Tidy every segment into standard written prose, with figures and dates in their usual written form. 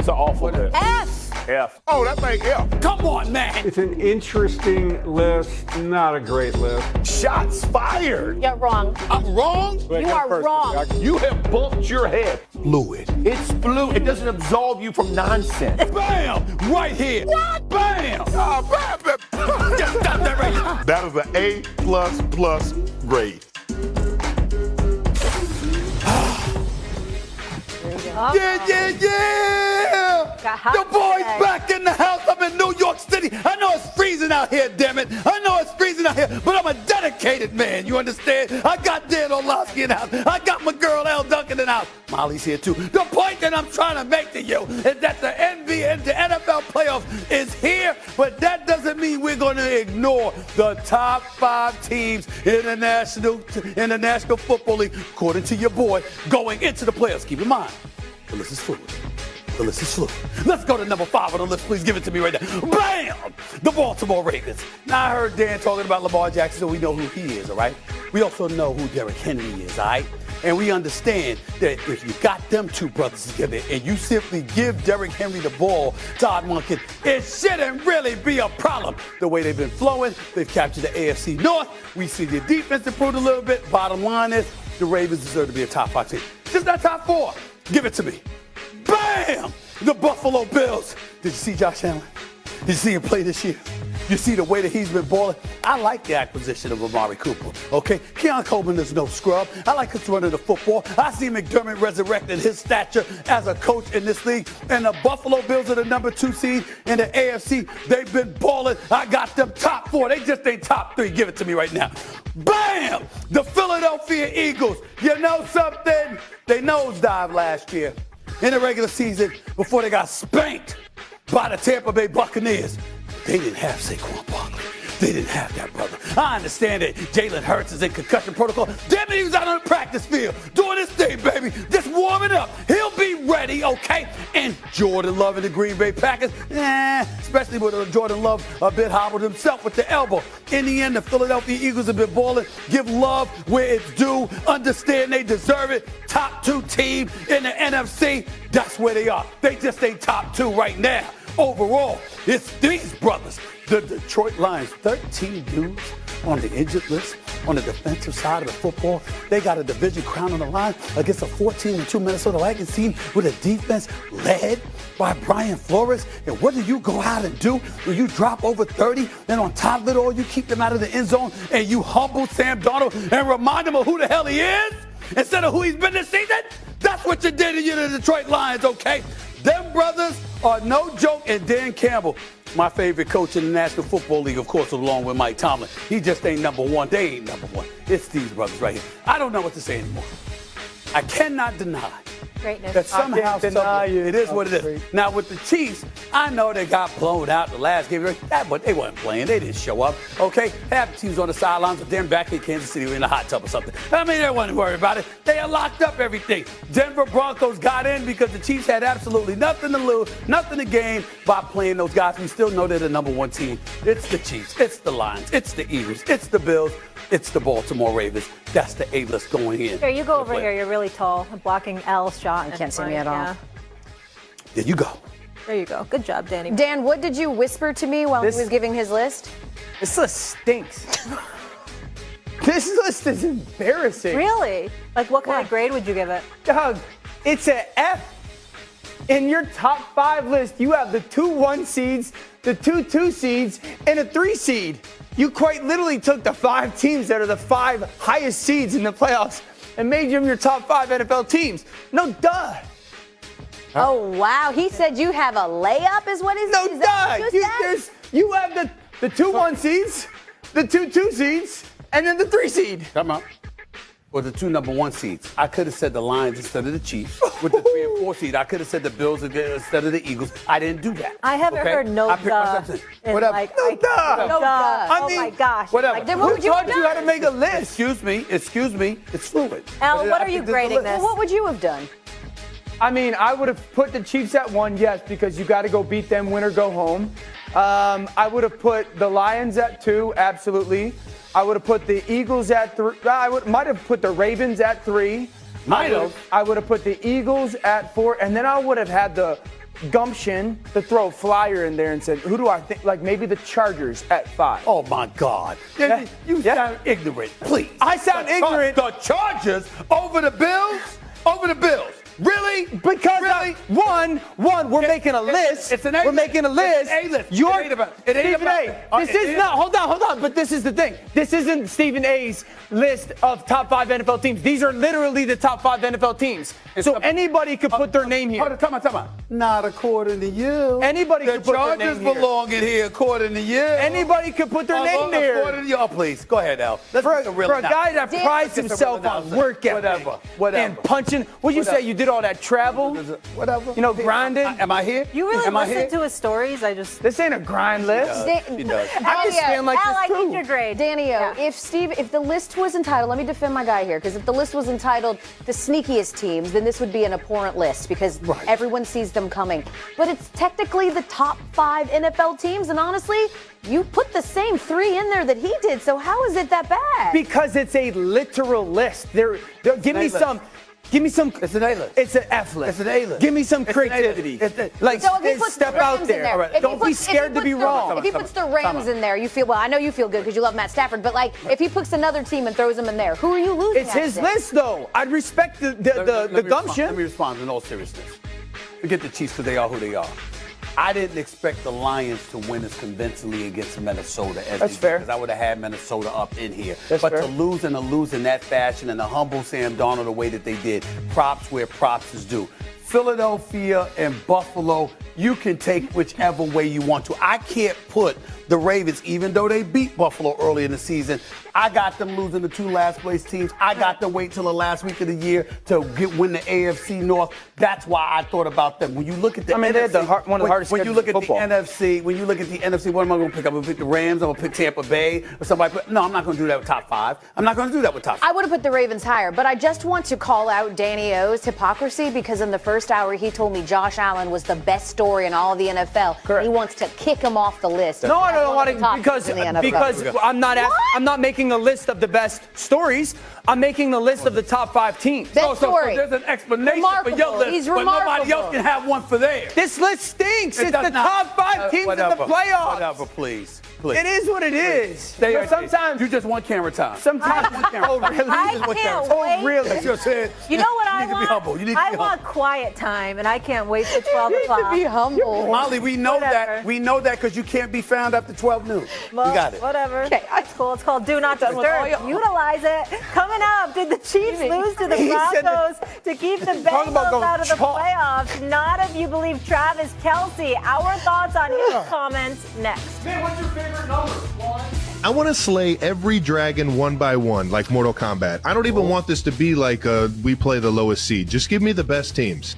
It's an awful list. F. Oh, that's like F. Come on, man. It's an interesting list, not a great list. Shots fired. You're wrong. I'm wrong? You are wrong. You have bumped your head. Fluid. It's fluid. It doesn't absolve you from nonsense. Bam! Right here. What? Bam! Oh, Just stop that right here. that is an A++ grade. Yeah! Got hot The boys today. back in the house. I'm in New York City. I know it's freezing out here, damn it. I know it's freezing out here, but I'm a dedicated man. You understand? I got Dan Orlovsky in the house. I got my girl Elle Duncan in the house. Molly's here too. The point that I'm trying to make to you is that the NBA and the NFL playoffs is here, but that doesn't mean we're going to ignore the top 5 teams in the National Football League, according to your boy, going into the playoffs. Keep in mind, the list is fluid. The list is fluid. Let's go to number 5 on the list. Please give it to me right now. Bam! The Baltimore Ravens. Now, I heard Dan talking about Lamar Jackson, so we know who he is, all right? We also know who Derrick Henry is, all right? And we understand that if you got them two brothers together and you simply give Derrick Henry the ball, Todd Monken, it shouldn't really be a problem. The way they've been flowing, they've captured the AFC North. We see their defense improved a little bit. Bottom line is, the Ravens deserve to be a top 5 team. Just not top 4. Give it to me. Bam! The Buffalo Bills. Did you see Josh Allen? Did you see him play this year? You see the way that he's been balling? I like the acquisition of Amari Cooper, okay? Keon Coleman is no scrub. I like his running the football. I see McDermott resurrecting his stature as a coach in this league. And the Buffalo Bills are the number 2 seed in the AFC. They've been balling. I got them top 4. They just ain't top 3. Give it to me right now. Bam! The Philadelphia Eagles. You know something? They nosedived last year in the regular season before they got spanked by the Tampa Bay Buccaneers. They didn't have Saquon Barkley. They didn't have that brother. I understand that Jalen Hurts is in concussion protocol. Damn it, he was out on the practice field doing his thing, baby. Just warming up. He'll be ready, okay? And Jordan Love and the Green Bay Packers, especially with Jordan Love a bit hobbled himself with the elbow. In the end, the Philadelphia Eagles have been balling. Give love where it's due. Understand they deserve it. Top 2 team in the NFC. That's where they are. They just ain't top 2 right now. Overall, it's these brothers. The Detroit Lions, 13 dudes on the injured list on the defensive side of the football. They got a division crown on the line against a 14-2 Minnesota Vikings team with a defense led by Brian Flores. And what do you go out and do when you drop over 30? And on top of it all, you keep them out of the end zone and you humble Sam Darnold and remind him of who the hell he is instead of who he's been this season? That's what you did to the Detroit Lions, okay? Them brothers are no joke. And Dan Campbell, my favorite coach in the National Football League, of course, along with Mike Tomlin. He just ain't number 1. They ain't number 1. It's these brothers right here. I don't know what to say anymore. I cannot deny Greatness. that somehow, it is what it is. Great. Now, with the Chiefs, I know they got blown out the last game, but they wasn't playing. They didn't show up, okay? Half the teams on the sidelines, but then back in Kansas City in a hot tub or something. I mean, they wasn't worried about it. They had locked up everything. Denver Broncos got in because the Chiefs had absolutely nothing to lose, nothing to gain by playing those guys. We still know they're the number 1 team. It's the Chiefs. It's the Lions. It's the Eagles. It's the Bills. It's the Baltimore Ravens. That's the A-list going in. Here, you go over here. You're really tall. I'm blocking L's shot. You can't see me at all. Yeah. There you go. There you go. Good job, Danny. Dan, what did you whisper to me while he was giving his list? This list stinks. This list is embarrassing. Really? Like, what kind of grade would you give it? Doug, it's an F. In your top 5 list, you have the 2 1 seeds, the 2 2 seeds, and a 3 seed. You quite literally took the 5 teams that are the 5 highest seeds in the playoffs and made them your top 5 NFL teams. No, duh. Oh, wow. He said you have a layup is what is No, is that what duh. you said? You have the 2 1 seeds, the 2 2 seeds, and then the 3 seed. Come on. Or the 2 number 1 seeds. I could have said the Lions instead of the Chiefs. With the 3 and 4 seed, I could have said the Bills instead of the Eagles. I didn't do that. I haven't heard no I picked duh. myself. in, Whatever. like, No duh. No duh. I Oh mean, my gosh. whatever. Like, then Who what would you have taught you how to done? make a list? Excuse me. It's fluid. Al, But what I are you think this is the grading list. this? What would you have done? I mean, I would have put the Chiefs at 1, yes, because you got to go beat them, win or go home. I would have put the Lions at 2, absolutely. I would have put the Eagles at 3. Might have put the Ravens at 3. Might have. I would have put the Eagles at 4, and then I would have had the gumption to throw a flyer in there and said, who do I think? Like maybe the Chargers at 5. Oh my God. Yeah. You Yeah. sound ignorant, please. I sound ignorant. The Chargers over the Bills? Over the Bills. Really? Because really? One, we're making a list. It's an A-list. We're making a list. It's an A-list. You're It ain't about- it ain't Stephen about- A. This it is is- not. Hold on. But this is the thing. This isn't Stephen A's list of top 5 NFL teams. These are literally the top 5 NFL teams. So anybody could put their name here. Hold on, time out. Not according to you. Anybody the could put their Chargers name here. belong in here according to you. Anybody could put their name there. According to you. Oh, please, go ahead, Al. Let's For, get the real for a guy that Dan- prides Let's get the himself real on analysis. work ethic Whatever. and punching, what you Whatever. say? You did all that travel? Whatever. You know, grinding? Am I here? You really Am I listen here? to his stories? I just. This ain't a grind list. He does. I just feel like Al, this I too. need your grade. Danny-O, Yeah. if the list was entitled, let me defend my guy here, because if the list was entitled the sneakiest teams, then this would be an abhorrent list because everyone sees them coming. But it's technically the top 5 NFL teams, and honestly, you put the same 3 in there that he did, so how is it that bad? Because it's a literal list. Give me A-list. some. Give me some. It's an A-list. It's an F list. It's an A-list. Give me some It's an A-list. creativity. Like, So if he puts step the Rams out in there. there, if he Don't be puts- if he scared to puts be the- wrong. If he puts the Time Rams out. in there, you feel well. I know you feel good because you love Matt Stafford, but like if he puts another team and throws them in there, who are you losing? It's at his then? list, though. I'd respect the Let me gumption. Let me respond in all seriousness. Forget the Chiefs because they are who they are. I didn't expect the Lions to win as convincingly against Minnesota as That's they did, fair. because I would have had Minnesota up in here. That's but fair. to lose in that fashion and to humble Sam Darnold the way that they did, props where props is due. Philadelphia and Buffalo, you can take whichever way you want to. I can't put the Ravens, even though they beat Buffalo early in the season, I got them losing the 2 last place teams. I got them wait till the last week of the year to win the AFC North. That's why I thought about them. When you look at the I mean, they had NFC, one of the hardest when you schedules look in at football. when you look at the NFC, what am I going to pick? I'm going to pick the Rams. I'm going to pick Tampa Bay or somebody. No, I'm not going to do that with top 5. I'm not going to do that with top 5. I would have put the Ravens higher, but I just want to call out Danny O's hypocrisy because in the first hour he told me Josh Allen was the best story in all of the NFL. Correct. He wants to kick him off the list. No, I As don't one want of the top to because teams in the NFL. because I'm not making a list of the best stories. I'm making a list of the top 5 teams. Best So story. there's an explanation for your Remarkable. list, He's but nobody remarkable. else can have one for theirs. This list stinks. It's does the not. top 5 teams in the playoffs. Whatever, please. It is what it is. Stay So right there. sometimes You just want camera time. Sometimes. Oh, really? I just want can't camera wait. Oh, really? That's your said. You know what I You need to want? be humble. You need to I be want humble. quiet time, and I can't wait till 12 You need to o'clock. be humble. Molly, we know Whatever. that. We know that because you can't be found after 12 noon. Well, we got it. Whatever. Okay, That's cool. It's called Do Not with all Disturb. your- Utilize it. Coming up, did the Chiefs lose to the He said Broncos to keep the Talk about Bengals going out of the chalk. playoffs? Not if you believe Travis Kelce. Our thoughts on his comments next. Man, what's your favorite number? I want to slay every dragon one by one, like Mortal Kombat. I don't even want this to be like we play the lowest seed. Just give me the best teams.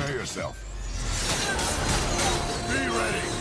Prepare yourself. Be ready.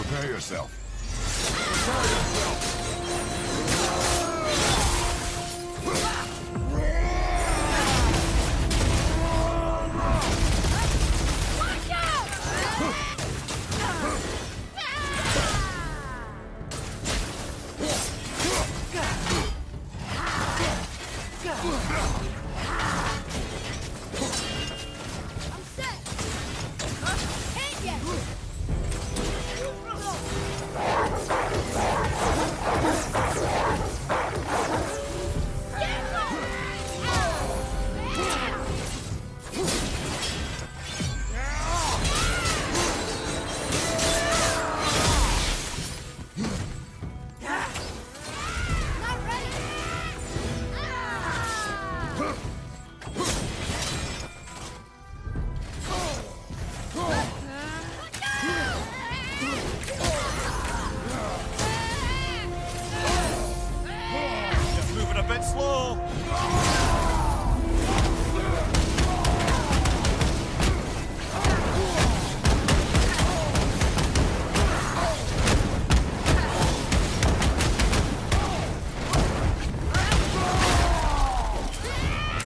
Prepare yourself. Prepare yourself.